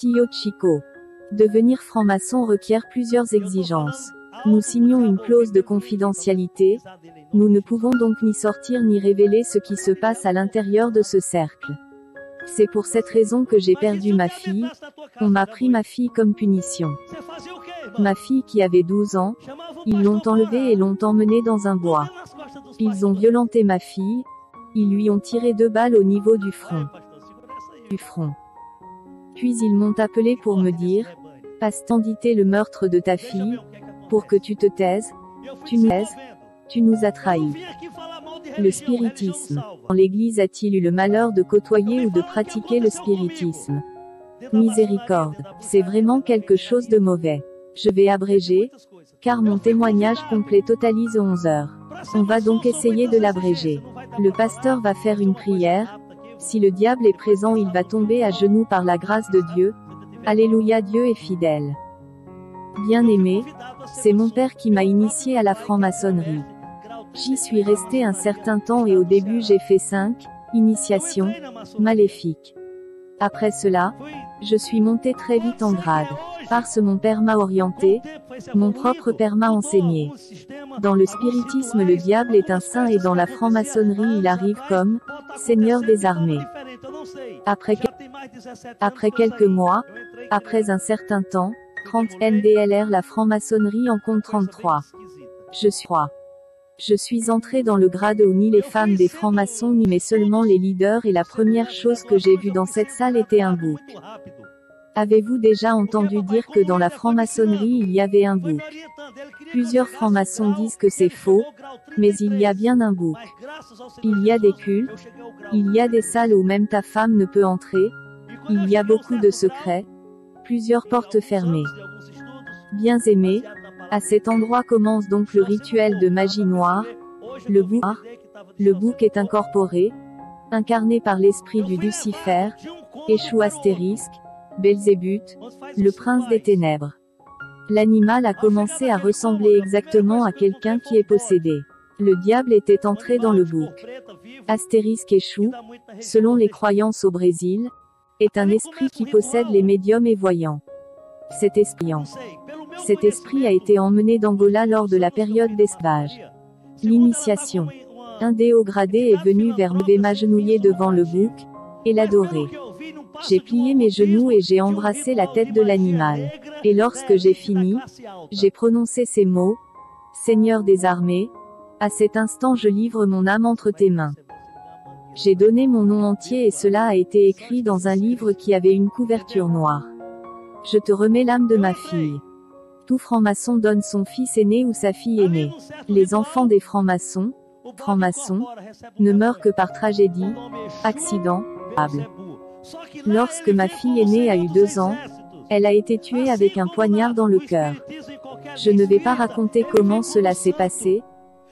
Tio Chico. Devenir franc-maçon requiert plusieurs exigences. Nous signons une clause de confidentialité. Nous ne pouvons donc ni sortir ni révéler ce qui se passe à l'intérieur de ce cercle. C'est pour cette raison que j'ai perdu ma fille. On m'a pris ma fille comme punition. Ma fille qui avait 12 ans, ils l'ont enlevée et l'ont emmenée dans un bois. Ils ont violenté ma fille. Ils lui ont tiré 2 balles au niveau du front. Puis ils m'ont appelé pour me dire, passe-t-on dité le meurtre de ta fille, pour que tu te taises, tu nous as trahis. Le spiritisme. L'Église a-t-il eu le malheur de côtoyer ou de pratiquer le spiritisme? Miséricorde. C'est vraiment quelque chose de mauvais. Je vais abréger, car mon témoignage complet totalise 11 heures. On va donc essayer de l'abréger. Le pasteur va faire une prière. Si le diable est présent, il va tomber à genoux par la grâce de Dieu. Alléluia, Dieu est fidèle. Bien-aimé, c'est mon père qui m'a initié à la franc-maçonnerie. J'y suis resté un certain temps et au début j'ai fait 5 initiations maléfiques. Après cela, je suis monté très vite en grade. Parce que mon père m'a orienté, mon propre père m'a enseigné. Dans le spiritisme, le diable est un saint et dans la franc-maçonnerie, il arrive comme Seigneur des armées. Après quelques mois, après un certain temps, 30 NDLR, la franc-maçonnerie en compte 33. Je suis entré dans le grade où ni les femmes des francs-maçons ni mais seulement les leaders et la première chose que j'ai vue dans cette salle était un bouc. Avez-vous déjà entendu dire que dans la franc-maçonnerie il y avait un bouc? Plusieurs francs-maçons disent que c'est faux, mais il y a bien un bouc. Il y a des cultes, il y a des salles où même ta femme ne peut entrer, il y a beaucoup de secrets, plusieurs portes fermées. Bien-aimés, à cet endroit commence donc le rituel de magie noire. Le bouc est incorporé, incarné par l'esprit du Lucifer, Échou astérisque, Belzébuth, le prince des ténèbres. L'animal a commencé à ressembler exactement à quelqu'un qui est possédé. Le diable était entré dans le bouc. Astérisque Échou, selon les croyances au Brésil, est un esprit qui possède les médiums et voyants. Cet esprit a été emmené d'Angola lors de la période d'esclavage. L'initiation. Un déo gradé est venu vers moi et m'agenouiller devant le bouc, et l'adorer. J'ai plié mes genoux et j'ai embrassé la tête de l'animal. Et lorsque j'ai fini, j'ai prononcé ces mots, Seigneur des armées, à cet instant je livre mon âme entre tes mains. J'ai donné mon nom entier et cela a été écrit dans un livre qui avait une couverture noire. Je te remets l'âme de ma fille. Tout franc-maçon donne son fils aîné ou sa fille aînée. Les enfants des francs-maçons, ne meurent que par tragédie, accident, Lorsque ma fille aînée a eu 2 ans, elle a été tuée avec un poignard dans le cœur. Je ne vais pas raconter comment cela s'est passé,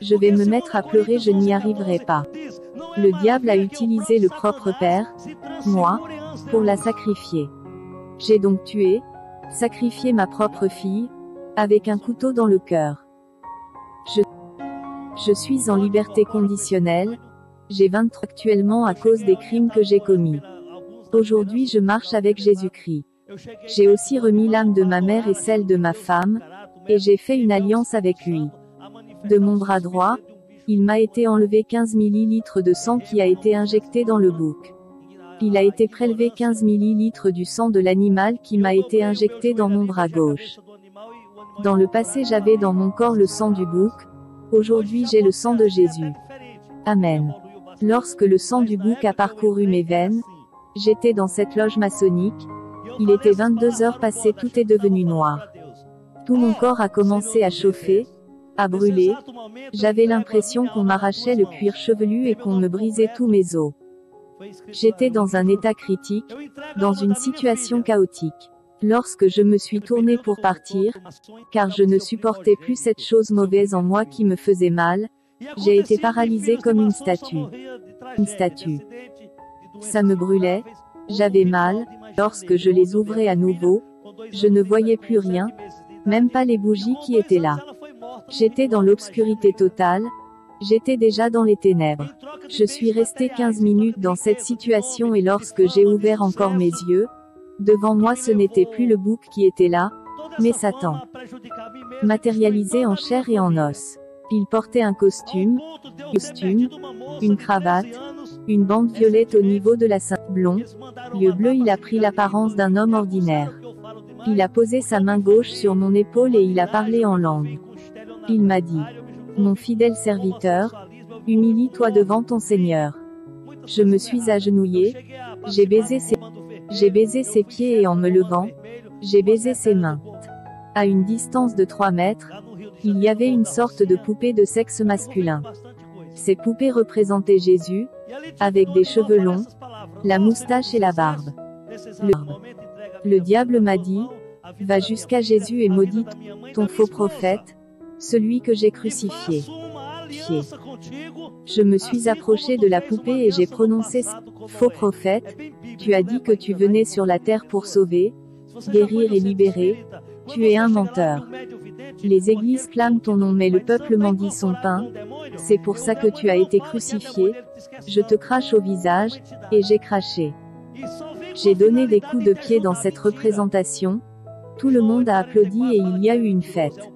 je vais me mettre à pleurer, je n'y arriverai pas. Le diable a utilisé le propre père, moi, pour la sacrifier. J'ai donc sacrifié ma propre fille, avec un couteau dans le cœur. Je suis en liberté conditionnelle, j'ai 23 actuellement à cause des crimes que j'ai commis. Aujourd'hui je marche avec Jésus-Christ. J'ai aussi remis l'âme de ma mère et celle de ma femme, et j'ai fait une alliance avec lui. De mon bras droit, il m'a été enlevé 15 millilitres de sang qui a été injecté dans le bouc. Il a été prélevé 15 millilitres du sang de l'animal qui m'a été injecté dans mon bras gauche. Dans le passé j'avais dans mon corps le sang du bouc, aujourd'hui j'ai le sang de Jésus. Amen. Lorsque le sang du bouc a parcouru mes veines, j'étais dans cette loge maçonnique, il était 22 heures passées, tout est devenu noir. Tout mon corps a commencé à chauffer, à brûler, j'avais l'impression qu'on m'arrachait le cuir chevelu et qu'on me brisait tous mes os. J'étais dans un état critique, dans une situation chaotique. Lorsque je me suis tourné pour partir, car je ne supportais plus cette chose mauvaise en moi qui me faisait mal, j'ai été paralysé comme une statue. Ça me brûlait, j'avais mal, lorsque je les ouvrais à nouveau, je ne voyais plus rien, même pas les bougies qui étaient là. J'étais dans l'obscurité totale, j'étais déjà dans les ténèbres. Je suis resté 15 minutes dans cette situation et lorsque j'ai ouvert encore mes yeux, Devant moi ce n'était plus le bouc qui était là, mais Satan, matérialisé en chair et en os. Il portait un costume, une cravate, une bande violette au niveau de la ceinture, blond, yeux bleus. Il a pris l'apparence d'un homme ordinaire. Il a posé sa main gauche sur mon épaule et il a parlé en langue. Il m'a dit: mon fidèle serviteur, humilie-toi devant ton Seigneur. Je me suis agenouillé, j'ai baisé ses pieds et en me levant, j'ai baisé ses mains. À une distance de 3 mètres, il y avait une sorte de poupée de sexe masculin. Ces poupées représentaient Jésus, avec des cheveux longs, la moustache et la barbe. Le diable m'a dit: va jusqu'à Jésus et maudis ton faux prophète, celui que j'ai crucifié. Je me suis approché de la poupée et j'ai prononcé: faux prophète, tu as dit que tu venais sur la terre pour sauver, guérir et libérer, tu es un menteur. Les églises clament ton nom mais le peuple mendie son pain, c'est pour ça que tu as été crucifié, je te crache au visage, et j'ai craché. J'ai donné des coups de pied dans cette représentation, tout le monde a applaudi et il y a eu une fête.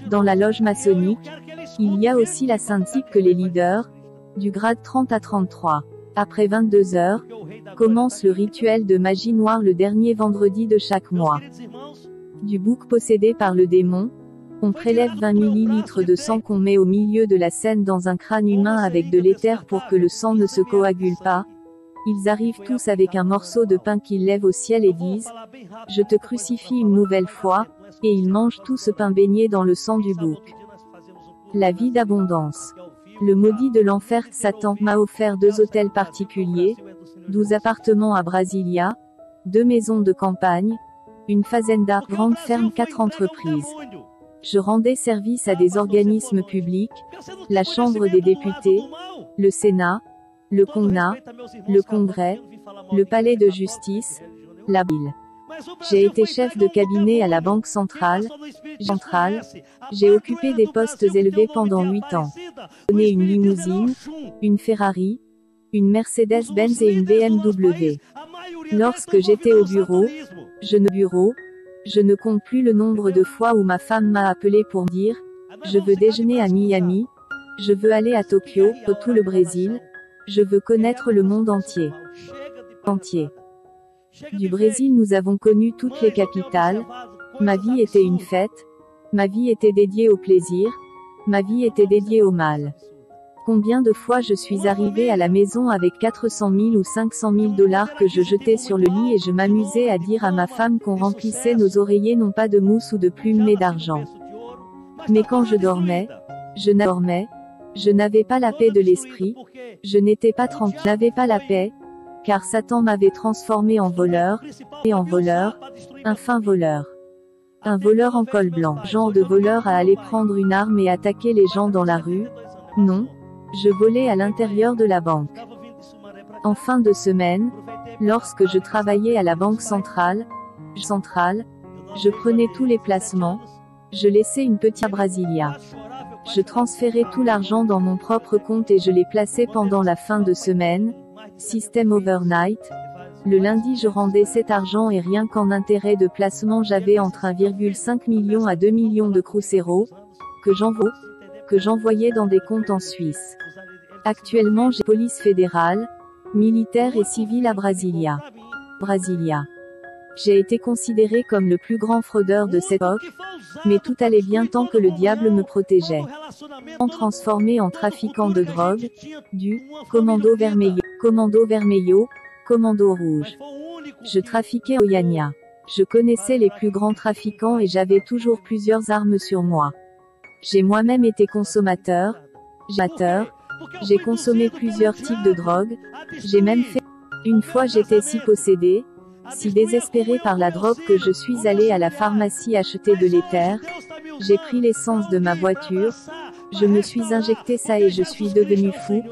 Dans la loge maçonnique, il y a aussi la sainte cible que les leaders, du grade 30 à 33. Après 22 heures, commence le rituel de magie noire le dernier vendredi de chaque mois. Du bouc possédé par le démon, on prélève 20 millilitres de sang qu'on met au milieu de la scène dans un crâne humain avec de l'éther pour que le sang ne se coagule pas. Ils arrivent tous avec un morceau de pain qu'ils lèvent au ciel et disent: je te crucifie une nouvelle fois, et ils mangent tout ce pain baigné dans le sang du bouc. La vie d'abondance. Le maudit de l'enfer Satan m'a offert 2 hôtels particuliers, 12 appartements à Brasilia, 2 maisons de campagne, une fazenda, grande ferme, 4 entreprises. Je rendais service à des organismes publics, la Chambre des députés, le Sénat, le Congrès, le Palais de justice, la ville. J'ai été chef de cabinet à la Banque centrale. J'ai occupé des postes élevés pendant 8 ans. J'ai donné une limousine, une Ferrari, une Mercedes-Benz et une BMW. Lorsque j'étais au bureau, je ne compte plus le nombre de fois où ma femme m'a appelé pour me dire: je veux déjeuner à Miami, je veux aller à Tokyo, tout le Brésil, je veux connaître le monde entier. Du Brésil nous avons connu toutes les capitales, ma vie était une fête, ma vie était dédiée au plaisir, ma vie était dédiée au mal. Combien de fois je suis arrivée à la maison avec 400 000 ou 500 000 $ que je jetais sur le lit et je m'amusais à dire à ma femme qu'on remplissait nos oreillers non pas de mousse ou de plumes mais d'argent. Mais quand je dormais, je n'avais pas la paix de l'esprit, je n'étais pas tranquille, je n'avais pas la paix, car Satan m'avait transformé en voleur, un fin voleur. Un voleur en col blanc, genre de voleur à aller prendre une arme et attaquer les gens dans la rue. Non, je volais à l'intérieur de la banque. En fin de semaine, lorsque je travaillais à la Banque centrale, je prenais tous les placements, je laissais une petite à Brasilia. Je transférais tout l'argent dans mon propre compte et je les plaçais pendant la fin de semaine, système overnight. Le lundi je rendais cet argent et rien qu'en intérêt de placement j'avais entre 1,5 million à 2 millions de cruzeiro, que j'envoyais dans des comptes en Suisse. Actuellement j'ai police fédérale, militaire et civile à Brasilia. J'ai été considéré comme le plus grand fraudeur de cette époque, mais tout allait bien tant que le diable me protégeait. Transformé en trafiquant de drogue, du commando vermelho, commando rouge. Je trafiquais au Yania. Je connaissais les plus grands trafiquants et j'avais toujours plusieurs armes sur moi. J'ai moi-même été consommateur, j'ai consommé plusieurs types de drogue, j'ai même fait. Une fois j'étais si possédé, si désespéré par la drogue que je suis allé à la pharmacie acheter de l'éther, j'ai pris l'essence de ma voiture, je me suis injecté ça et je suis devenu fou.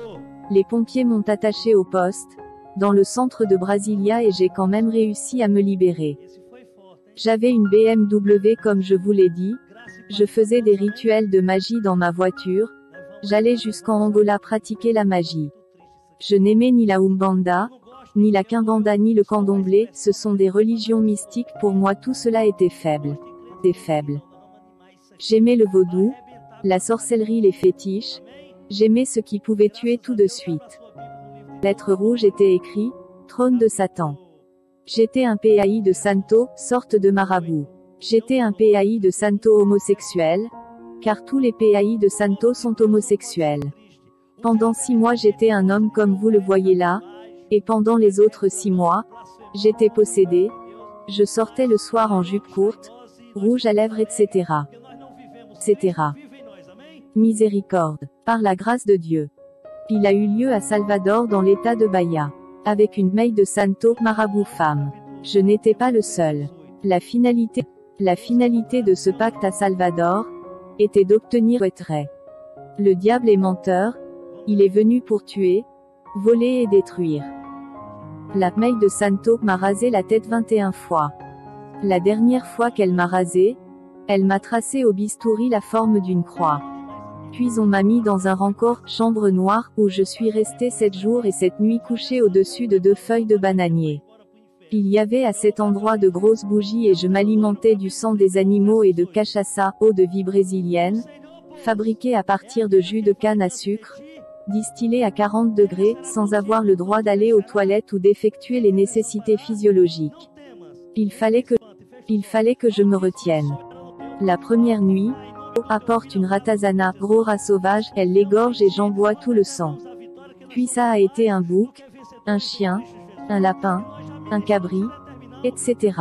Les pompiers m'ont attaché au poste, dans le centre de Brasilia et j'ai quand même réussi à me libérer. J'avais une BMW comme je vous l'ai dit, je faisais des rituels de magie dans ma voiture, j'allais jusqu'en Angola pratiquer la magie. Je n'aimais ni la Umbanda, Ni la Kimbanda ni le candomblé, ce sont des religions mystiques, pour moi tout cela était faible. Des faibles. J'aimais le vaudou, la sorcellerie, les fétiches. J'aimais ce qui pouvait tuer tout de suite. Lettre rouge était écrit, trône de Satan. J'étais un PAI de Santo, sorte de marabout. J'étais un PAI de Santo homosexuel, car tous les PAI de Santo sont homosexuels. Pendant 6 mois j'étais un homme comme vous le voyez là, et pendant les autres 6 mois, j'étais possédé. Je sortais le soir en jupe courte, rouge à lèvres, etc. etc. Miséricorde. Par la grâce de Dieu. Il a eu lieu à Salvador dans l'état de Bahia. Avec une maille de Santo, marabout femme. Je n'étais pas le seul. La finalité de ce pacte à Salvador était d'obtenir retrait. Le diable est menteur. Il est venu pour tuer, voler et détruire. La maille de Santo m'a rasé la tête 21 fois. La dernière fois qu'elle m'a rasé, elle m'a tracé au bistouri la forme d'une croix. Puis on m'a mis dans un rancor, chambre noire, où je suis resté 7 jours et 7 nuits couché au-dessus de 2 feuilles de bananier. Il y avait à cet endroit de grosses bougies et je m'alimentais du sang des animaux et de cachaça, eau de vie brésilienne, fabriquée à partir de jus de canne à sucre, distillée à 40 degrés, sans avoir le droit d'aller aux toilettes ou d'effectuer les nécessités physiologiques. Il fallait que je me retienne. La première nuit, apporte une ratazana, gros rat sauvage, elle l'égorge et j'en bois tout le sang. Puis ça a été un bouc, un chien, un lapin, un cabri, etc.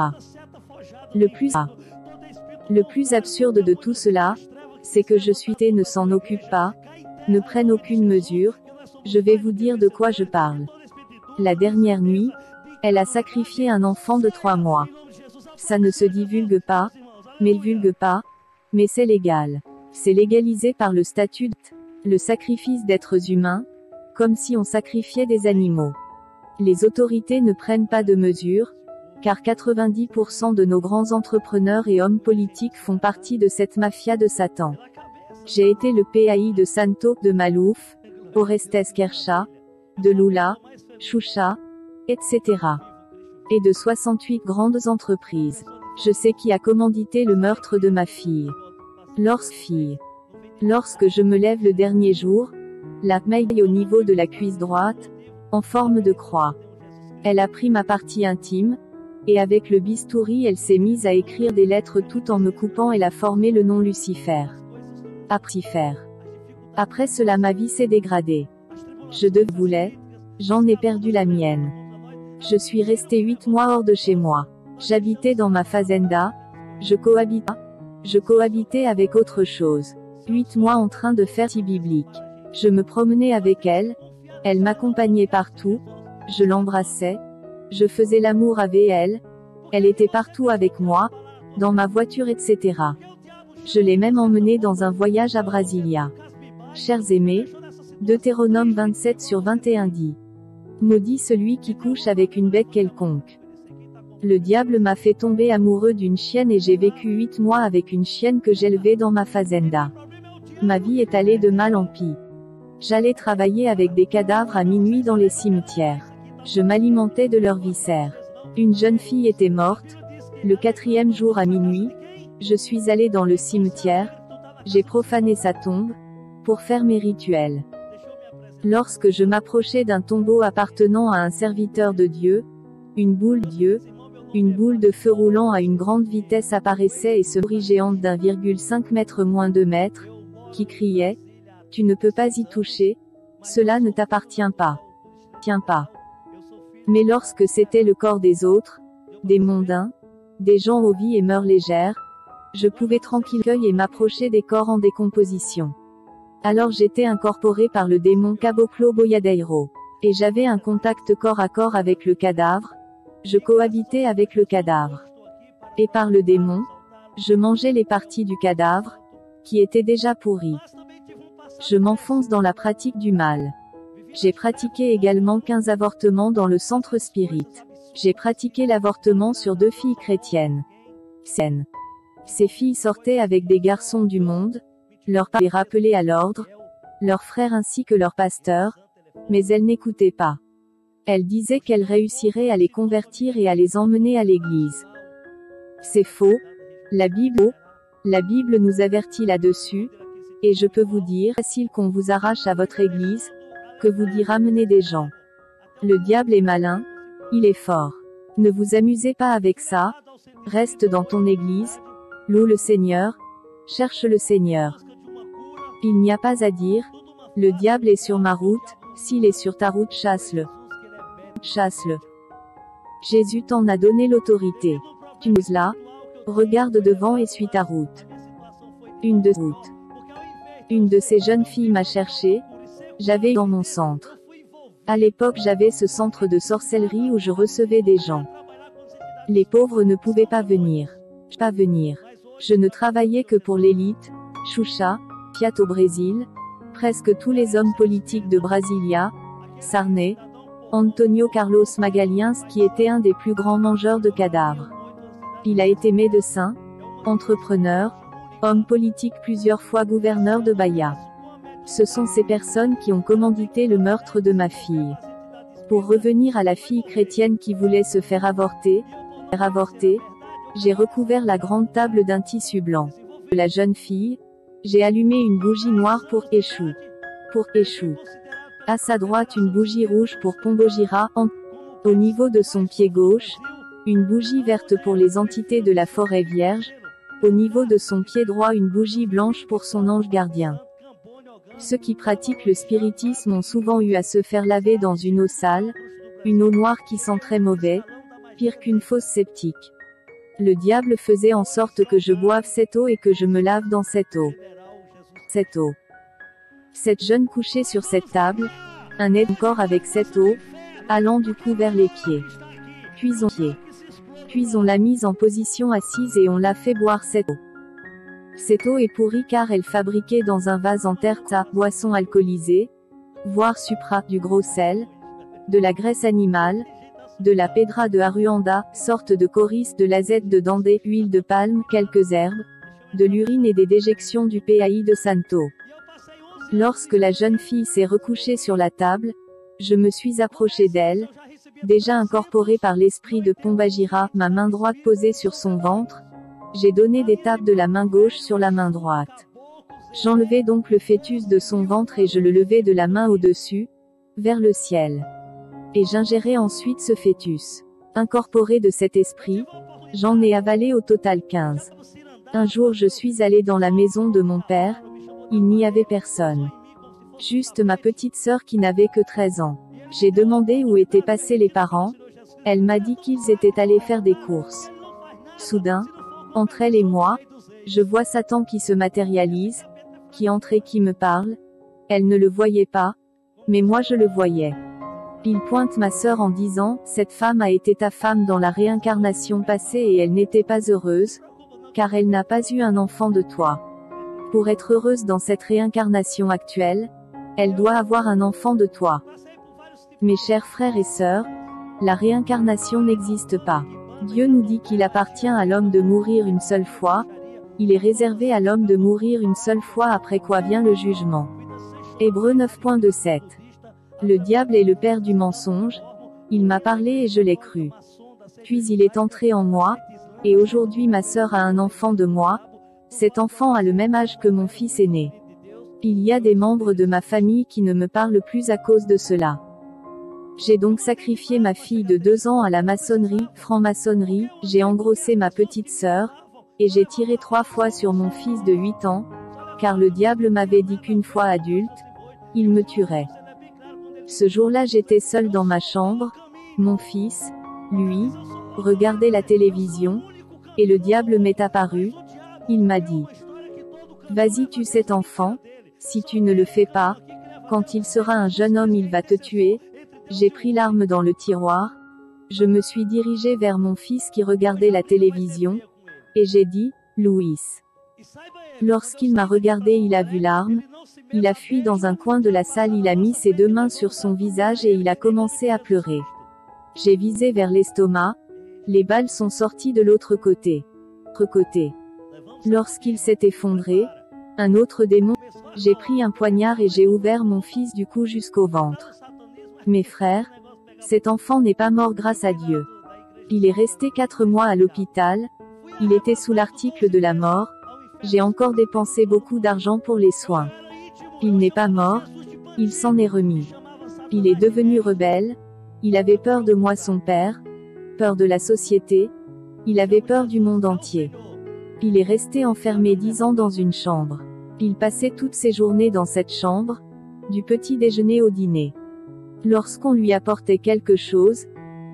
Le plus absurde de tout cela, c'est que ne s'en occupe pas, ne prenne aucune mesure. Je vais vous dire de quoi je parle. La dernière nuit, elle a sacrifié un enfant de 3 mois. Ça ne se divulgue pas, mais c'est légal. C'est légalisé par le statut le sacrifice d'êtres humains, comme si on sacrifiait des animaux. Les autorités ne prennent pas de mesures, car 90% de nos grands entrepreneurs et hommes politiques font partie de cette mafia de Satan. J'ai été le PAI de Santo, de Malouf, Orestes Kercha, de Lula, Choucha, etc. Et de 68 grandes entreprises. Je sais qui a commandité le meurtre de ma fille. Lorsque je me lève le dernier jour, la maille au niveau de la cuisse droite, en forme de croix. Elle a pris ma partie intime, et avec le bistouri elle s'est mise à écrire des lettres tout en me coupant. Elle a formé le nom Lucifer. Après cela ma vie s'est dégradée. J'en ai perdu la mienne. Je suis resté 8 mois hors de chez moi. J'habitais dans ma fazenda, je cohabitais avec autre chose. 8 mois en train de faire biblique. Je me promenais avec elle m'accompagnait partout, je l'embrassais, je faisais l'amour avec elle était partout avec moi, dans ma voiture, etc. Je l'ai même emmenée dans un voyage à Brasilia. Chers aimés, Deutéronome 27/21 dit: Maudit celui qui couche avec une bête quelconque. Le diable m'a fait tomber amoureux d'une chienne et j'ai vécu 8 mois avec une chienne que j'élevais dans ma fazenda. Ma vie est allée de mal en pis. J'allais travailler avec des cadavres à minuit dans les cimetières. Je m'alimentais de leurs viscères. Une jeune fille était morte. Le 4e jour à minuit, je suis allé dans le cimetière. J'ai profané sa tombe, pour faire mes rituels. Lorsque je m'approchais d'un tombeau appartenant à un serviteur de Dieu, une boule de feu roulant à une grande vitesse apparaissait et se bruit géante d'1,5 mètre moins 2 mètres, qui criait: Tu ne peux pas y toucher, cela ne t'appartient pas. Tiens pas. Mais lorsque c'était le corps des autres, des mondains, des gens aux vies et mœurs légères, je pouvais tranquillement et m'approcher des corps en décomposition. Alors j'étais incorporé par le démon Caboclo Boyadeiro. Et j'avais un contact corps à corps avec le cadavre, je cohabitais avec le cadavre. Et par le démon, je mangeais les parties du cadavre, qui étaient déjà pourries. Je m'enfonce dans la pratique du mal. J'ai pratiqué également 15 avortements dans le centre spirit. J'ai pratiqué l'avortement sur 2 filles chrétiennes. Ces filles sortaient avec des garçons du monde, leurs parents les rappelaient à l'ordre, leurs frères ainsi que leurs pasteurs, mais elles n'écoutaient pas. Elle disait qu'elle réussirait à les convertir et à les emmener à l'église. C'est faux. La Bible nous avertit là-dessus, et je peux vous dire, facile qu'on vous arrache à votre église, que vous d'y ramener des gens. Le diable est malin, il est fort. Ne vous amusez pas avec ça, reste dans ton église, loue le Seigneur, cherche le Seigneur. Il n'y a pas à dire, le diable est sur ma route, s'il est sur ta route, chasse-le. Chasse-le. Jésus t'en a donné l'autorité. Tu nous l'as, regarde devant et suis ta route. Une de ces jeunes filles m'a cherché, j'avais dans mon centre. À l'époque j'avais ce centre de sorcellerie où je recevais des gens. Les pauvres ne pouvaient pas venir. Je ne travaillais que pour l'élite, Xuxa, Fiat au Brésil, presque tous les hommes politiques de Brasilia, Sarney, Antonio Carlos Magalhães qui était un des plus grands mangeurs de cadavres. Il a été médecin, entrepreneur, homme politique plusieurs fois gouverneur de Bahia. Ce sont ces personnes qui ont commandité le meurtre de ma fille. Pour revenir à la fille chrétienne qui voulait se faire avorter, j'ai recouvert la grande table d'un tissu blanc. De la jeune fille, j'ai allumé une bougie noire pour Échou. À sa droite une bougie rouge pour Pombogira. Au niveau de son pied gauche, une bougie verte pour les entités de la forêt vierge. Au niveau de son pied droit une bougie blanche pour son ange gardien. Ceux qui pratiquent le spiritisme ont souvent eu à se faire laver dans une eau sale, une eau noire qui sent très mauvais, pire qu'une fosse septique. Le diable faisait en sorte que je boive cette eau et que je me lave dans cette eau. Cette jeune couchée sur cette table, un aide encore avec cette eau, allant du cou vers les pieds. Puis on l'a mise en position assise et on l'a fait boire cette eau. Cette eau est pourrie car elle fabriquait dans un vase en terre sa boisson alcoolisée, voire supra, du gros sel, de la graisse animale, de la pedra de Aruanda, sorte de coris, de l'azette de Dandé, huile de palme, quelques herbes, de l'urine et des déjections du PAI de Santo. Lorsque la jeune fille s'est recouchée sur la table, je me suis approché d'elle, déjà incorporée par l'esprit de Pombagira, ma main droite posée sur son ventre. J'ai donné des tapes de la main gauche sur la main droite. J'enlevai donc le fœtus de son ventre et je le levai de la main au-dessus, vers le ciel. Et j'ingérai ensuite ce fœtus. Incorporé de cet esprit, j'en ai avalé au total 15. Un jour je suis allé dans la maison de mon père, il n'y avait personne. Juste ma petite sœur qui n'avait que 13 ans. J'ai demandé où étaient passés les parents, elle m'a dit qu'ils étaient allés faire des courses. Soudain, entre elle et moi, je vois Satan qui se matérialise, qui entre et qui me parle. Elle ne le voyait pas, mais moi je le voyais. Il pointe ma sœur en disant, cette femme a été ta femme dans la réincarnation passée et elle n'était pas heureuse, car elle n'a pas eu un enfant de toi. Pour être heureuse dans cette réincarnation actuelle, elle doit avoir un enfant de toi. Mes chers frères et sœurs, la réincarnation n'existe pas. Dieu nous dit qu'il appartient à l'homme de mourir une seule fois, il est réservé à l'homme de mourir une seule fois après quoi vient le jugement. Hébreux 9.27. Le diable est le père du mensonge, il m'a parlé et je l'ai cru. Puis il est entré en moi, et aujourd'hui ma sœur a un enfant de moi, cet enfant a le même âge que mon fils aîné. Il y a des membres de ma famille qui ne me parlent plus à cause de cela. J'ai donc sacrifié ma fille de 2 ans à la maçonnerie, franc-maçonnerie, j'ai engrossé ma petite sœur, et j'ai tiré 3 fois sur mon fils de 8 ans, car le diable m'avait dit qu'une fois adulte, il me tuerait. Ce jour-là j'étais seule dans ma chambre, mon fils, lui, regardait la télévision, et le diable m'est apparu, il m'a dit. Vas-y tue cet enfant, si tu ne le fais pas, quand il sera un jeune homme il va te tuer. J'ai pris l'arme dans le tiroir, je me suis dirigée vers mon fils qui regardait la télévision, et j'ai dit, Louis. Lorsqu'il m'a regardé il a vu l'arme, il a fui dans un coin de la salle il a mis ses 2 mains sur son visage et il a commencé à pleurer. J'ai visé vers l'estomac, les balles sont sorties de l'autre côté. Lorsqu'il s'est effondré, un autre démon, j'ai pris un poignard et j'ai ouvert mon fils du cou jusqu'au ventre. Mes frères, Cet enfant n'est pas mort grâce à Dieu. Il est resté 4 mois à l'hôpital. Il était sous l'article de la mort. J'ai encore dépensé beaucoup d'argent pour les soins. Il n'est pas mort. Il s'en est remis. Il est devenu rebelle. Il avait peur de moi, son père. Peur de la société. Il avait peur du monde entier. Il est resté enfermé 10 ans dans une chambre. Il passait toutes ses journées dans cette chambre, du petit déjeuner au dîner. Lorsqu'on lui apportait quelque chose,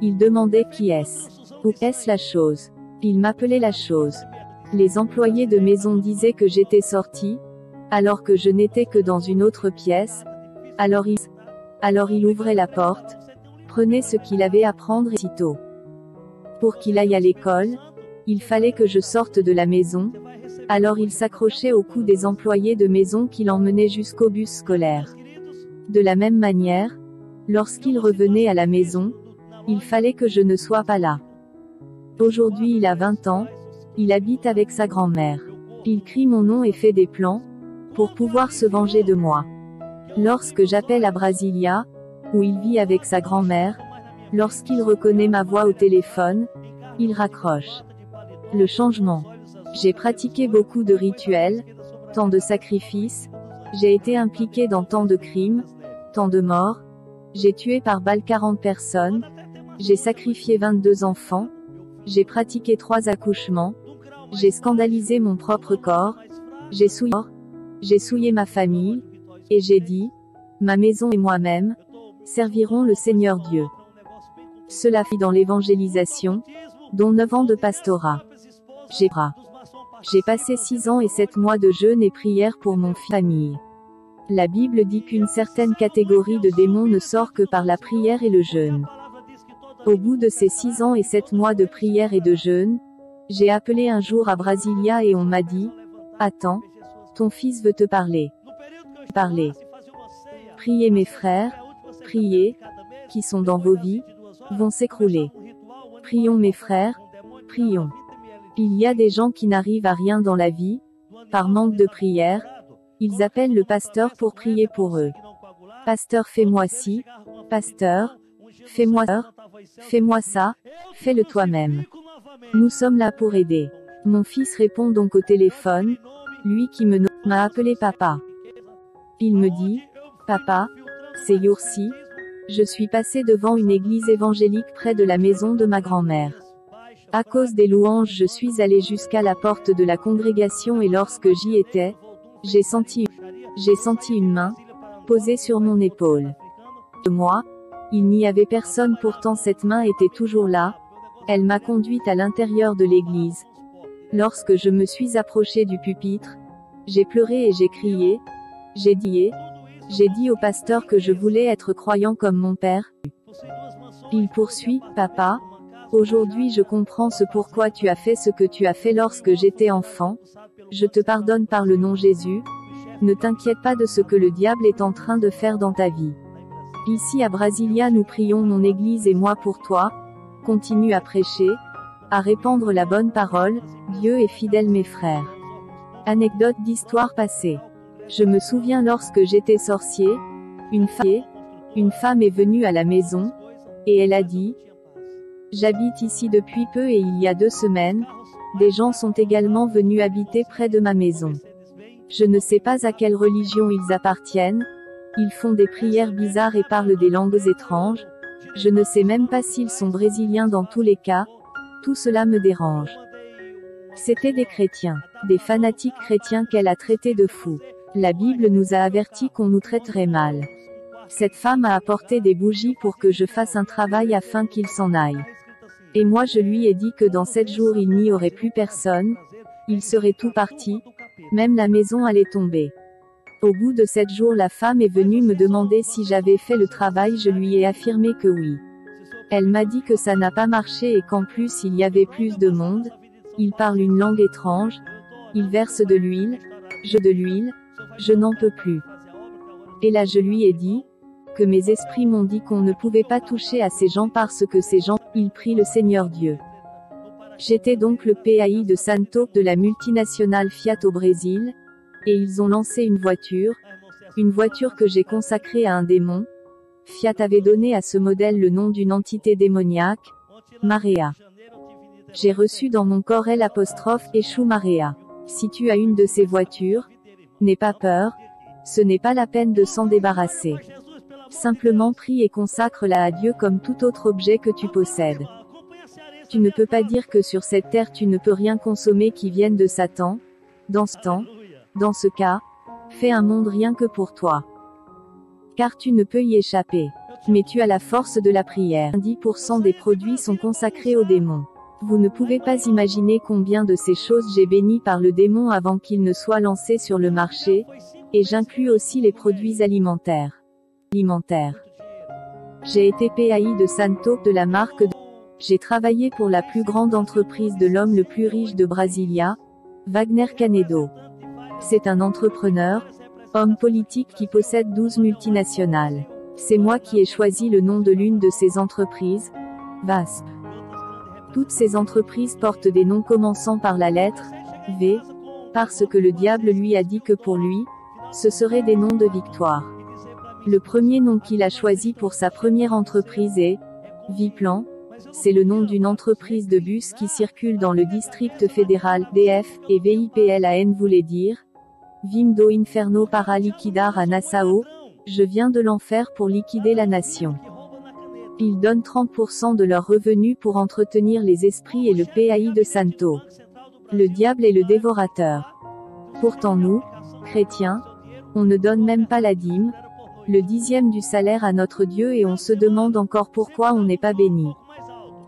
il demandait qui est-ce, ou est-ce la chose. Il m'appelait la chose. Les employés de maison disaient que j'étais sortie, alors que je n'étais que dans une autre pièce. Alors il ouvrait la porte, prenait ce qu'il avait à prendre et sitôt. Pour qu'il aille à l'école, il fallait que je sorte de la maison. Alors il s'accrochait au cou des employés de maison qui l'emmenaient jusqu'au bus scolaire. De la même manière, lorsqu'il revenait à la maison, il fallait que je ne sois pas là. Aujourd'hui il a 20 ans, il habite avec sa grand-mère. Il crie mon nom et fait des plans, pour pouvoir se venger de moi. Lorsque j'appelle à Brasilia, où il vit avec sa grand-mère, lorsqu'il reconnaît ma voix au téléphone, il raccroche. Le changement. J'ai pratiqué beaucoup de rituels, tant de sacrifices, j'ai été impliqué dans tant de crimes, tant de morts, j'ai tué par balle 40 personnes, j'ai sacrifié 22 enfants, j'ai pratiqué 3 accouchements, j'ai scandalisé mon propre corps, j'ai souillé ma famille, et j'ai dit, ma maison et moi-même, serviront le Seigneur Dieu. Cela fit dans l'évangélisation, dont 9 ans de pastorat. J'ai passé 6 ans et 7 mois de jeûne et prière pour mon famille. La Bible dit qu'une certaine catégorie de démons ne sort que par la prière et le jeûne. Au bout de ces 6 ans et 7 mois de prière et de jeûne, j'ai appelé un jour à Brasilia et on m'a dit, attends, ton fils veut te parler. Priez mes frères, priez, qui sont dans vos vies, vont s'écrouler. Prions mes frères, prions. Il y a des gens qui n'arrivent à rien dans la vie, par manque de prière, ils appellent le pasteur pour prier pour eux. Pasteur fais-moi ci, pasteur, fais-moi ça, fais-le toi-même. Nous sommes là pour aider. Mon fils répond donc au téléphone, lui qui m'a appelé papa. Il me dit, papa, c'est Yursi, je suis passé devant une église évangélique près de la maison de ma grand-mère. À cause des louanges je suis allé jusqu'à la porte de la congrégation et lorsque j'y étais, j'ai senti une main, posée sur mon épaule. De moi, il n'y avait personne pourtant cette main était toujours là, elle m'a conduite à l'intérieur de l'église. Lorsque je me suis approché du pupitre, j'ai pleuré et j'ai crié, j'ai dit au pasteur que je voulais être croyant comme mon père. Il poursuit, papa, aujourd'hui je comprends ce pourquoi tu as fait ce que tu as fait lorsque j'étais enfant, je te pardonne par le nom Jésus, ne t'inquiète pas de ce que le diable est en train de faire dans ta vie. Ici à Brasilia nous prions mon église et moi pour toi, continue à prêcher, à répandre la bonne parole, Dieu est fidèle mes frères. Anecdote d'histoire passée. Je me souviens lorsque j'étais sorcier, une femme est venue à la maison, et elle a dit, j'habite ici depuis peu et il y a 2 semaines, des gens sont également venus habiter près de ma maison. Je ne sais pas à quelle religion ils appartiennent, ils font des prières bizarres et parlent des langues étranges, je ne sais même pas s'ils sont brésiliens dans tous les cas, tout cela me dérange. C'étaient des chrétiens, des fanatiques chrétiens qu'elle a traités de fous. La Bible nous a avertis qu'on nous traiterait mal. Cette femme a apporté des bougies pour que je fasse un travail afin qu'il s'en aille. Et moi je lui ai dit que dans 7 jours il n'y aurait plus personne, il serait tout parti, même la maison allait tomber. Au bout de 7 jours la femme est venue me demander si j'avais fait le travail, je lui ai affirmé que oui. Elle m'a dit que ça n'a pas marché et qu'en plus il y avait plus de monde, il parle une langue étrange, il verse de l'huile, je n'en peux plus. Et là je lui ai dit, que mes esprits m'ont dit qu'on ne pouvait pas toucher à ces gens parce que ces gens, ils prient le Seigneur Dieu. J'étais donc le PAI de Santo, de la multinationale Fiat au Brésil, et ils ont lancé une voiture que j'ai consacrée à un démon, Fiat avait donné à ce modèle le nom d'une entité démoniaque, Marea. J'ai reçu dans mon corps L'' Marea. Si tu as une de ces voitures, n'aie pas peur, ce n'est pas la peine de s'en débarrasser. Simplement prie et consacre-la à Dieu comme tout autre objet que tu possèdes. Tu ne peux pas dire que sur cette terre tu ne peux rien consommer qui vienne de Satan. Dans ce cas, fais un monde rien que pour toi. Car tu ne peux y échapper. Mais tu as la force de la prière. 10% des produits sont consacrés aux démons. Vous ne pouvez pas imaginer combien de ces choses j'ai bénies par le démon avant qu'il ne soit lancé sur le marché, et j'inclus aussi les produits alimentaires. J'ai été PAI de Santo, de la marque de... J'ai travaillé pour la plus grande entreprise de l'homme le plus riche de Brasilia, Wagner Canedo. C'est un entrepreneur, homme politique qui possède 12 multinationales. C'est moi qui ai choisi le nom de l'une de ces entreprises, VASP. Toutes ces entreprises portent des noms commençant par la lettre V, parce que le diable lui a dit que pour lui, ce seraient des noms de victoire. Le premier nom qu'il a choisi pour sa première entreprise est Viplan. C'est le nom d'une entreprise de bus qui circule dans le district fédéral, DF, et VIPLAN voulait dire Vim do Inferno para liquidar a Nassau, je viens de l'enfer pour liquider la nation. Ils donnent 30% de leurs revenus pour entretenir les esprits et le PAI de Santo. Le diable est le dévorateur. Pourtant nous, chrétiens, on ne donne même pas la dîme, le 10e du salaire à notre Dieu et on se demande encore pourquoi on n'est pas béni.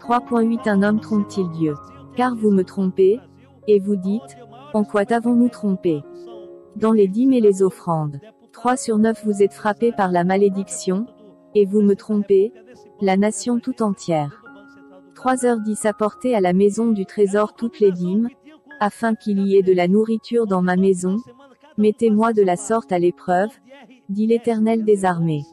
3.8 Un homme trompe-t-il Dieu? Car vous me trompez, et vous dites, en quoi t'avons-nous trompé? Dans les dîmes et les offrandes. 3 sur 9 vous êtes frappés par la malédiction, et vous me trompez, la nation tout entière. 3h10 Apportez à la maison du trésor toutes les dîmes, afin qu'il y ait de la nourriture dans ma maison, mettez-moi de la sorte à l'épreuve, dit l'Éternel des armées.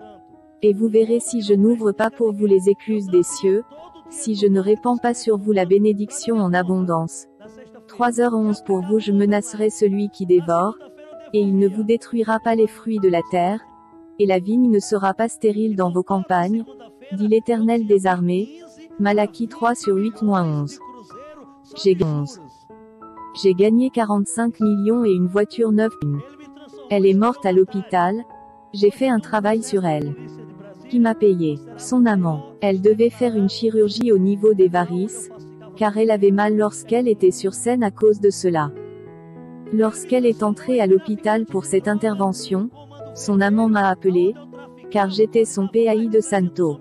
Et vous verrez si je n'ouvre pas pour vous les écluses des cieux, si je ne répands pas sur vous la bénédiction en abondance. 3h11 Pour vous je menacerai celui qui dévore, et il ne vous détruira pas les fruits de la terre, et la vigne ne sera pas stérile dans vos campagnes, dit l'Éternel des armées. Malachie 3 sur 8-11. J'ai gagné 45 millions et une voiture neuve. Elle est morte à l'hôpital. J'ai fait un travail sur elle. Qui m'a payé? Son amant. Elle devait faire une chirurgie au niveau des varices, car elle avait mal lorsqu'elle était sur scène à cause de cela. Lorsqu'elle est entrée à l'hôpital pour cette intervention, son amant m'a appelé, car j'étais son PAI de Santo.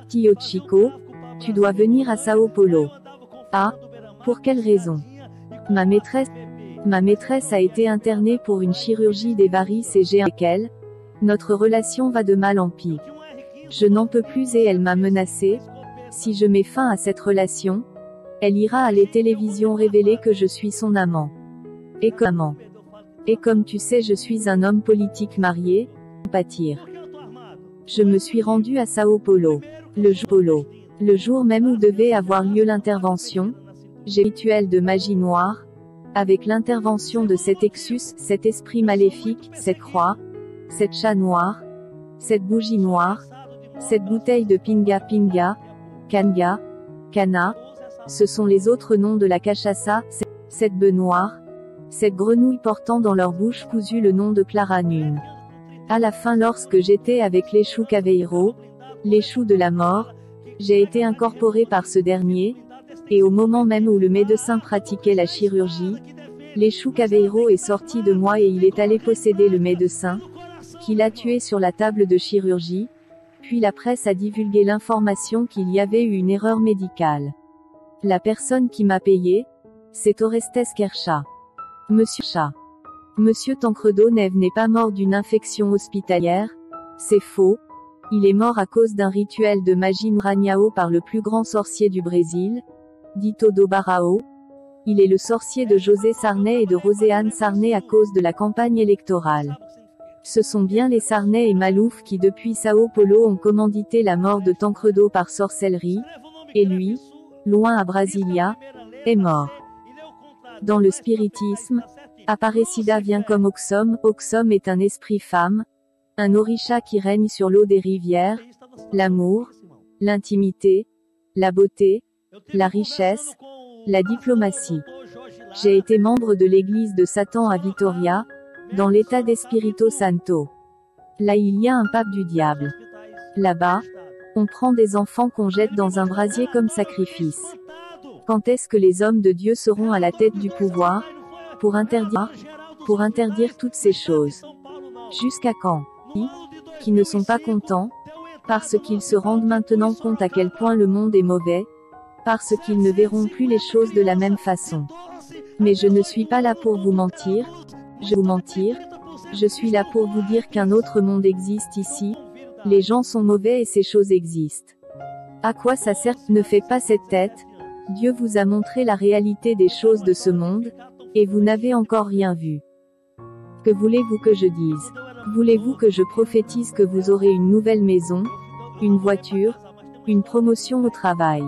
Tio Chico, tu dois venir à Sao Paulo. Ah, pour quelle raison? Ma maîtresse a été internée pour une chirurgie des varices et j'ai avec elle. Notre relation va de mal en pis. Je n'en peux plus et elle m'a menacé. Si je mets fin à cette relation, elle ira à la télévision révéler que je suis son amant. Et comme tu sais je suis un homme politique marié, pâtir. Je me suis rendu à Sao Paulo. Le jour même où devait avoir lieu l'intervention, j'ai rituel de magie noire, avec l'intervention de cet Exus, cet esprit maléfique, cette croix, cette chat noir, cette bougie noire, cette bouteille de pinga pinga, kanga, kana, ce sont les autres noms de la cachaça, cette bœuf noire, cette grenouille portant dans leur bouche cousue le nom de Clara Nune. À la fin lorsque j'étais avec l'Exu Caveiro, l'Exu de la mort, j'ai été incorporé par ce dernier, et au moment même où le médecin pratiquait la chirurgie, l'Exu Caveiro est sorti de moi et il est allé posséder le médecin, qui l'a tué sur la table de chirurgie, puis la presse a divulgué l'information qu'il y avait eu une erreur médicale. La personne qui m'a payé, c'est Orestes Kercha. Monsieur Tancredo Neve n'est pas mort d'une infection hospitalière, c'est faux, il est mort à cause d'un rituel de magie Nraniao par le plus grand sorcier du Brésil, Dito do Barao. Il est le sorcier de José Sarney et de Roséane Sarney à cause de la campagne électorale. Ce sont bien les Sarney et Malouf qui depuis Sao Paulo ont commandité la mort de Tancredo par sorcellerie, et lui, loin à Brasilia, est mort. Dans le spiritisme, Aparecida vient comme Oxum est un esprit femme, un orisha qui règne sur l'eau des rivières, l'amour, l'intimité, la beauté, la richesse, la diplomatie. J'ai été membre de l'église de Satan à Vitoria, dans l'état d'Espírito Santo. Là il y a un pape du diable. Là-bas, on prend des enfants qu'on jette dans un brasier comme sacrifice. Quand est-ce que les hommes de Dieu seront à la tête du pouvoir, pour interdire toutes ces choses? Jusqu'à quand? Qui ne sont pas contents, parce qu'ils se rendent maintenant compte à quel point le monde est mauvais, parce qu'ils ne verront plus les choses de la même façon. Mais je ne suis pas là pour vous mentir, je suis là pour vous dire qu'un autre monde existe ici, les gens sont mauvais et ces choses existent. À quoi ça sert? Ne faites pas cette tête, Dieu vous a montré la réalité des choses de ce monde, et vous n'avez encore rien vu. Que voulez-vous que je dise? Voulez-vous que je prophétise que vous aurez une nouvelle maison, une voiture, une promotion au travail?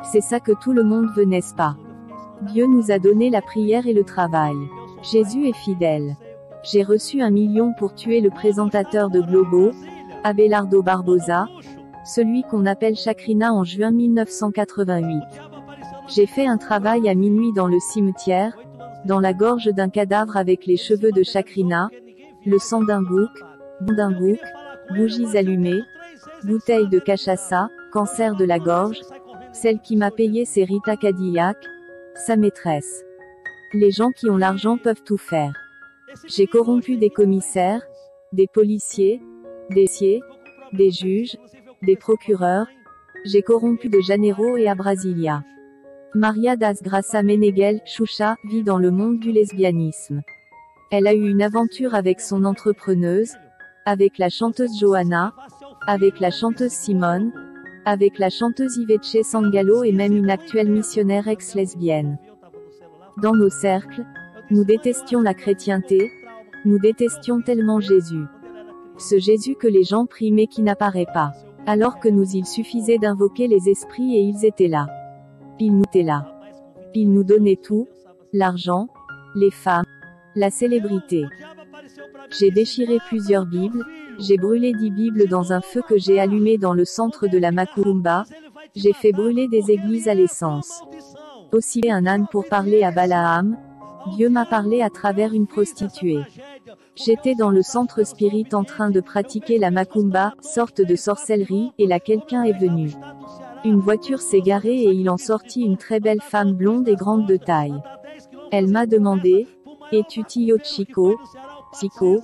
C'est ça que tout le monde veut, n'est-ce pas? Dieu nous a donné la prière et le travail. Jésus est fidèle. J'ai reçu 1 million pour tuer le présentateur de Globo, Abelardo Barbosa, celui qu'on appelle Chakrina en juin 1988. J'ai fait un travail à minuit dans le cimetière, dans la gorge d'un cadavre avec les cheveux de Chakrina, le sang d'un bouc, bougies allumées, bouteilles de cachaça, cancer de la gorge. Celle qui m'a payé c'est Rita Cadillac, sa maîtresse. Les gens qui ont l'argent peuvent tout faire. J'ai corrompu des commissaires, des policiers, des juges, des procureurs. J'ai corrompu de Janeiro et à Brasilia. Maria das Graça Meneghel, Xuxa, vit dans le monde du lesbianisme. Elle a eu une aventure avec son entrepreneuse, avec la chanteuse Johanna, avec la chanteuse Simone, avec la chanteuse Ivete Sangalo et même une actuelle missionnaire ex-lesbienne. Dans nos cercles, nous détestions la chrétienté, nous détestions tellement Jésus. Ce Jésus que les gens prient mais qui n'apparaît pas. Alors que nous il suffisait d'invoquer les esprits et ils étaient là. Ils nous étaient là. Ils nous donnaient tout, l'argent, les femmes, la célébrité. J'ai déchiré plusieurs Bibles, j'ai brûlé 10 Bibles dans un feu que j'ai allumé dans le centre de la Macumba, j'ai fait brûler des églises à l'essence. Aussi un âne pour parler à Balaam, Dieu m'a parlé à travers une prostituée. J'étais dans le centre spirit en train de pratiquer la Macumba, sorte de sorcellerie, et là quelqu'un est venu. Une voiture s'est garée et il en sortit une très belle femme blonde et grande de taille. Elle m'a demandé, es-tu Tio Chico? Chico?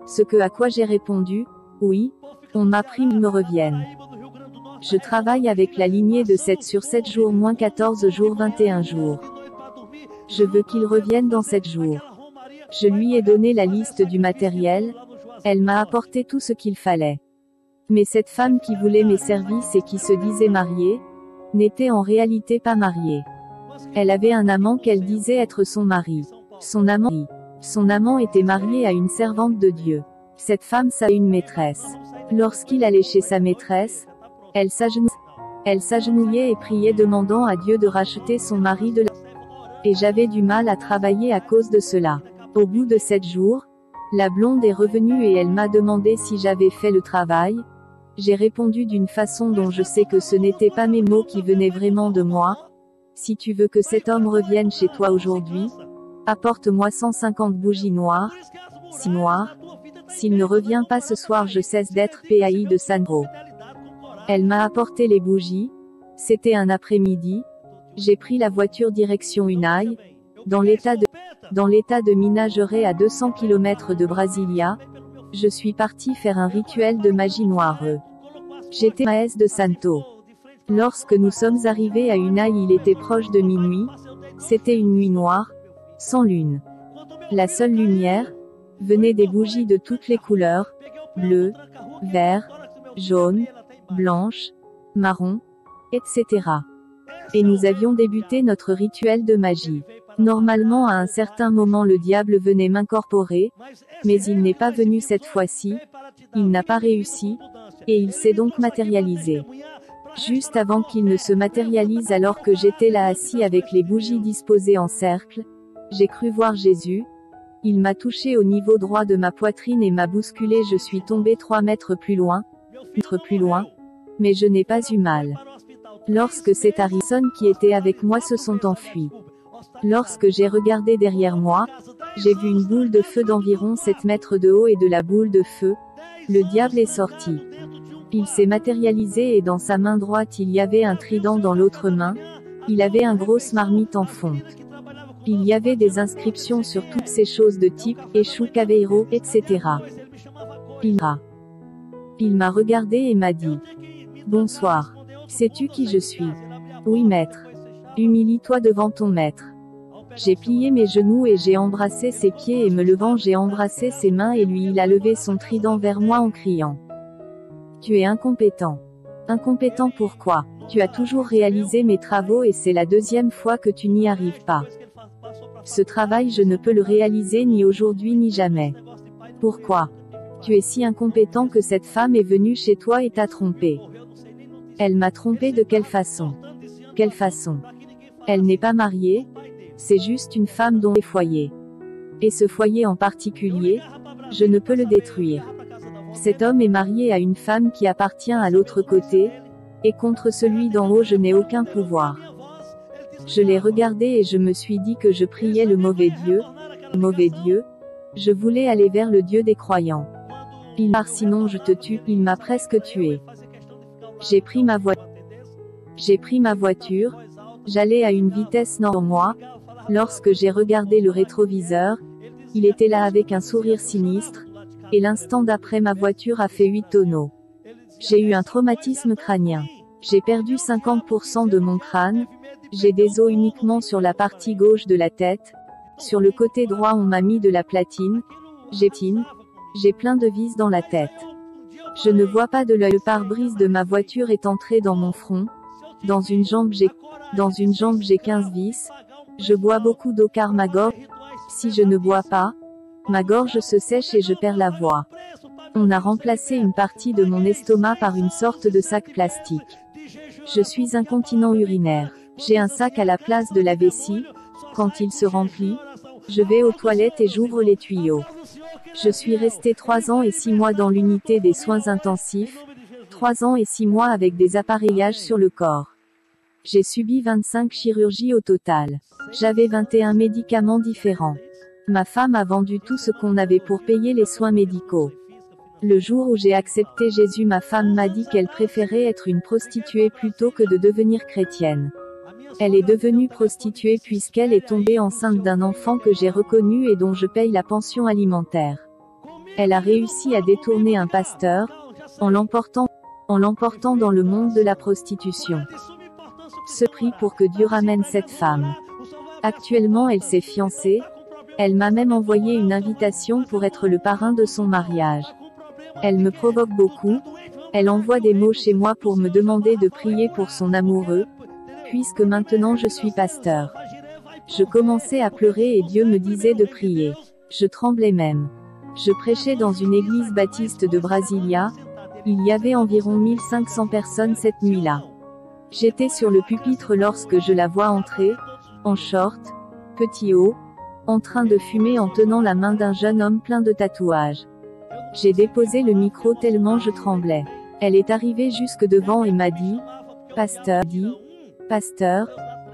Ce que à quoi j'ai répondu, oui, on m'a pris me reviennent. Je travaille avec la lignée de 7 sur 7 jours moins 14 jours 21 jours. Je veux qu'il revienne dans 7 jours. Je lui ai donné la liste du matériel, elle m'a apporté tout ce qu'il fallait. Mais cette femme qui voulait mes services et qui se disait mariée, n'était en réalité pas mariée. Elle avait un amant qu'elle disait être son mari. Son amant était marié à une servante de Dieu. Cette femme a une maîtresse. Lorsqu'il allait chez sa maîtresse, elle s'agenouillait et priait demandant à Dieu de racheter son mari de la... Et j'avais du mal à travailler à cause de cela. Au bout de 7 jours, la blonde est revenue et elle m'a demandé si j'avais fait le travail. J'ai répondu d'une façon dont je sais que ce n'étaient pas mes mots qui venaient vraiment de moi. Si tu veux que cet homme revienne chez toi aujourd'hui, apporte-moi 150 bougies noires. Si noires. S'il ne revient pas ce soir je cesse d'être PAI de Sandro. Elle m'a apporté les bougies. C'était un après-midi. J'ai pris la voiture direction Unai, dans l'état de Minas Gerais à 200 km de Brasilia. Je suis parti faire un rituel de magie noire. J'étais maître de Santo. Lorsque nous sommes arrivés à Unai il était proche de minuit. C'était une nuit noire, sans lune. La seule lumière venait des bougies de toutes les couleurs, bleu, vert, jaune, blanche, marron, etc. Et nous avions débuté notre rituel de magie. Normalement à un certain moment le diable venait m'incorporer, mais il n'est pas venu cette fois-ci, il n'a pas réussi, et il s'est donc matérialisé. Juste avant qu'il ne se matérialise alors que j'étais là assis avec les bougies disposées en cercle, j'ai cru voir Jésus, Il m'a touché au niveau droit de ma poitrine et m'a bousculé. Je suis tombé 3 mètres plus loin, mais je n'ai pas eu mal. Lorsque cet Harrison qui était avec moi se sont enfuis. Lorsque j'ai regardé derrière moi, j'ai vu une boule de feu d'environ 7 mètres de haut et de la boule de feu, le diable est sorti. Il s'est matérialisé et dans sa main droite il y avait un trident, dans l'autre main, il avait un grosse marmite en fonte. Il y avait des inscriptions sur toutes ces choses de type Échou Caveiro, etc. Il m'a regardé et m'a dit: Bonsoir. Sais-tu qui je suis? Oui, maître. Humilie-toi devant ton maître. J'ai plié mes genoux et j'ai embrassé ses pieds et me levant j'ai embrassé ses mains et lui il a levé son trident vers moi en criant: Tu es incompétent. Incompétent pourquoi? Tu as toujours réalisé mes travaux et c'est la deuxième fois que tu n'y arrives pas. Ce travail je ne peux le réaliser ni aujourd'hui ni jamais. Pourquoi? Tu es si incompétent que cette femme est venue chez toi et t'a trompé. Elle m'a trompé de quelle façon? Quelle façon? Elle n'est pas mariée, c'est juste une femme dont les foyers. Et ce foyer en particulier, je ne peux le détruire. Cet homme est marié à une femme qui appartient à l'autre côté, et contre celui d'en haut je n'ai aucun pouvoir. Je l'ai regardé et je me suis dit que je priais le mauvais Dieu. Mauvais Dieu. Je voulais aller vers le Dieu des croyants. Il m'a dit sinon je te tue, il m'a presque tué. J'ai pris ma voiture, j'allais à une vitesse normale. Lorsque j'ai regardé le rétroviseur, il était là avec un sourire sinistre, et l'instant d'après ma voiture a fait 8 tonneaux. J'ai eu un traumatisme crânien. J'ai perdu 50% de mon crâne, j'ai des os uniquement sur la partie gauche de la tête, sur le côté droit on m'a mis de la platine, j'ai plein de vis dans la tête. Je ne vois pas de l'œil. Le pare-brise de ma voiture est entré dans mon front. Dans une jambe j'ai 15 vis. Je bois beaucoup d'eau car ma gorge, si je ne bois pas, ma gorge se sèche et je perds la voix. On a remplacé une partie de mon estomac par une sorte de sac plastique. Je suis incontinent urinaire. J'ai un sac à la place de la vessie. Quand il se remplit, je vais aux toilettes et j'ouvre les tuyaux. Je suis resté 3 ans et 6 mois dans l'unité des soins intensifs, 3 ans et 6 mois avec des appareillages sur le corps. J'ai subi 25 chirurgies au total. J'avais 21 médicaments différents. Ma femme a vendu tout ce qu'on avait pour payer les soins médicaux. Le jour où j'ai accepté Jésus, ma femme m'a dit qu'elle préférait être une prostituée plutôt que de devenir chrétienne. Elle est devenue prostituée puisqu'elle est tombée enceinte d'un enfant que j'ai reconnu et dont je paye la pension alimentaire. Elle a réussi à détourner un pasteur, en l'emportant dans le monde de la prostitution. Ce prie pour que Dieu ramène cette femme. Actuellement elle s'est fiancée, elle m'a même envoyé une invitation pour être le parrain de son mariage. Elle me provoque beaucoup, elle envoie des mots chez moi pour me demander de prier pour son amoureux, puisque maintenant je suis pasteur. Je commençais à pleurer et Dieu me disait de prier. Je tremblais même. Je prêchais dans une église baptiste de Brasilia. Il y avait environ 1500 personnes cette nuit-là. J'étais sur le pupitre lorsque je la vois entrer, en short, petit haut, en train de fumer en tenant la main d'un jeune homme plein de tatouages. J'ai déposé le micro tellement je tremblais. Elle est arrivée jusque devant et m'a dit: Pasteur,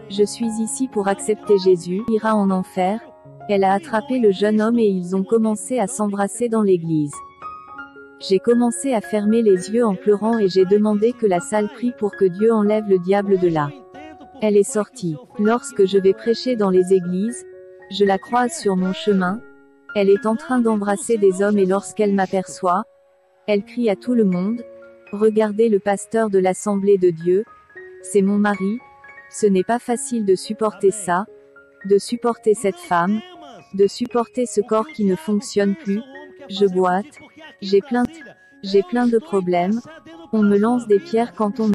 je suis ici pour accepter Jésus, ira en enfer. Elle a attrapé le jeune homme et ils ont commencé à s'embrasser dans l'église. J'ai commencé à fermer les yeux en pleurant et j'ai demandé que la salle prie pour que Dieu enlève le diable de là. Elle est sortie. Lorsque je vais prêcher dans les églises, je la croise sur mon chemin. Elle est en train d'embrasser des hommes et lorsqu'elle m'aperçoit, elle crie à tout le monde: Regardez le pasteur de l'Assemblée de Dieu. C'est mon mari. Ce n'est pas facile de supporter ça, de supporter cette femme, de supporter ce corps qui ne fonctionne plus. Je boite, j'ai plein de problèmes, on me lance des pierres quand on